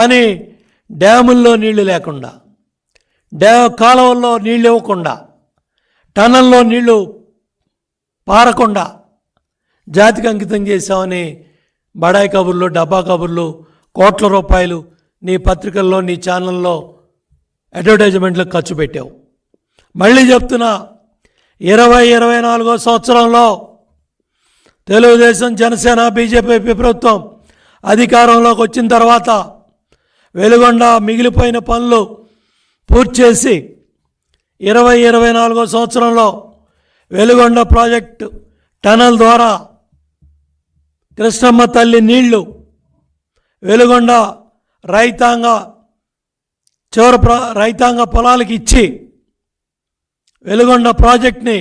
కానీ డ్యాముల్లో నీళ్లు లేకుండా, కాలువల్లో నీళ్ళు ఇవ్వకుండా, టన్నల్లో నీళ్లు పారకుండా జాతికి అంకితం చేశామని బడాయి కబుర్లు, డబ్బా కబుర్లు, కోట్ల రూపాయలు నీ పత్రికల్లో, నీ ఛానల్లో అడ్వర్టైజ్మెంట్లకు ఖర్చు పెట్టావు. మళ్ళీ చెప్తున్నా, 24 సంవత్సరంలో తెలుగుదేశం, జనసేన, బీజేపీ ప్రభుత్వం అధికారంలోకి వచ్చిన తర్వాత వెలుగొండ మిగిలిపోయిన పనులు పూర్తి చేసి 24 సంవత్సరంలో వెలుగొండ ప్రాజెక్టు టనల్ ద్వారా కృష్ణమ్మ తల్లి నీళ్లు వెలుగొండ రైతాంగ పొలాలకు ఇచ్చి వెలుగొండ ప్రాజెక్ట్ని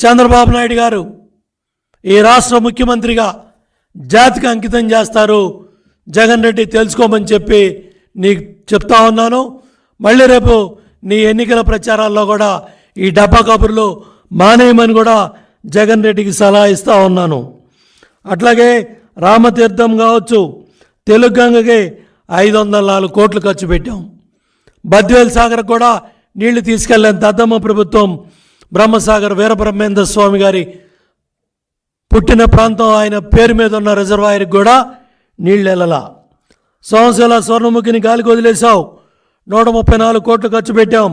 చంద్రబాబు నాయుడు గారు ఈ రాష్ట్ర ముఖ్యమంత్రిగా జాతికి అంకితం చేస్తారు. జగన్ రెడ్డి తెలుసుకోమని చెప్పి నీకు చెప్తా ఉన్నాను. మళ్ళీ రేపు నీ ఎన్నికల ప్రచారాల్లో కూడా ఈ డబ్బా కబుర్లు మానేయమని కూడా జగన్ రెడ్డికి సలహా ఇస్తూ ఉన్నాను. అట్లాగే రామతీర్థం కావచ్చు, తెలుగు గంగకి 504 కోట్లు ఖర్చు పెట్టాం. బద్వేల్ సాగర్ కూడా నీళ్లు తీసుకెళ్ళాను. దద్దమ్మ ప్రభుత్వం బ్రహ్మసాగర్ వీరబ్రహ్మేంద్ర స్వామి గారి పుట్టిన ప్రాంతం, ఆయన పేరు మీద ఉన్న రిజర్వాయర్కి కూడా నీళ్ళు వెళ్ళలా. సోమశీల స్వర్ణముఖిని గాలికి వదిలేసావు, 134 కోట్లు ఖర్చు పెట్టాం.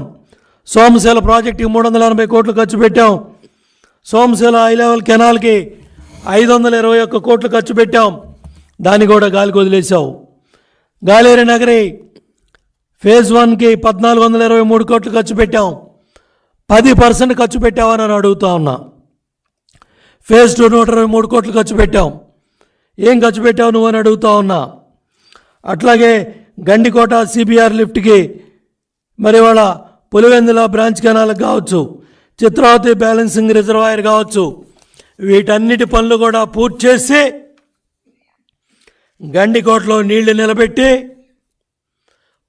సోమశీల ప్రాజెక్టుకి 380 కోట్లు ఖర్చు పెట్టాం. సోమశీల హై లెవెల్ కెనాల్కి 521 కోట్లు ఖర్చు పెట్టాం. దాన్ని కూడా గాలికి వదిలేసావు. గాలేరు నగరి ఫేజ్ 1కి 1423 కోట్లు ఖర్చు పెట్టాం. 10% ఖర్చు పెట్టావని అని అడుగుతా ఉన్నా. ఫేజ్ 2 123 కోట్లు ఖర్చు పెట్టాం. ఏం ఖర్చు పెట్టావు నువ్వు అని అడుగుతా ఉన్నా. అట్లాగే గండికోట సిబిఆర్ లిఫ్ట్కి, మరి వాళ్ళ పులివెందుల బ్రాంచ్ కెనాల్కి కావచ్చు, చిత్రావతి బ్యాలెన్సింగ్ రిజర్వాయర్ కావచ్చు, వీటన్నిటి పనులు కూడా పూర్తి చేసి గండికోటలో నీళ్లు నిలబెట్టి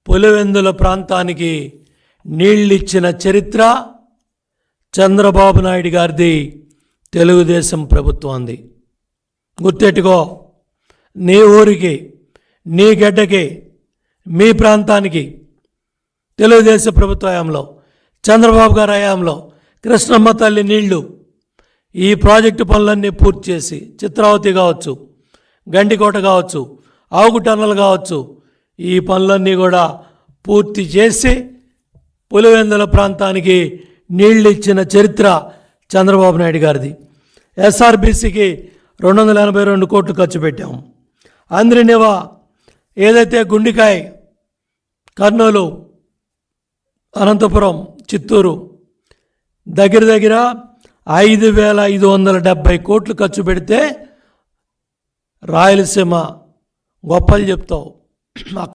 పులివెందుల ప్రాంతానికి నీళ్ళిచ్చిన చరిత్ర చంద్రబాబు నాయుడు గారిది, తెలుగుదేశం ప్రభుత్వంది. గుర్తెట్టుకో, నీ ఊరికి, నీ గడ్డకి, మీ ప్రాంతానికి తెలుగుదేశం ప్రభుత్వ హయాంలో, చంద్రబాబు గారి హయాంలో కృష్ణమ్మ తల్లి నీళ్లు, ఈ ప్రాజెక్టు పనులన్నీ పూర్తి చేసి చిత్రావతి కావచ్చు, గండికోట కావచ్చు, ఆవుగు టన్నల్ కావచ్చు, ఈ పనులన్నీ కూడా పూర్తి చేసి పులివెందుల ప్రాంతానికి నీళ్ళు ఇచ్చిన చరిత్ర చంద్రబాబు నాయుడు గారిది. ఎస్ఆర్బీసీకి 282 కోట్లు ఖర్చు పెట్టాం. అంద్రినివా ఏదైతే గుండికాయ, కర్నూలు, అనంతపురం, చిత్తూరు దగ్గర 5,570 కోట్లు ఖర్చు పెడితే రాయలసీమ గొప్పలు చెప్తావు.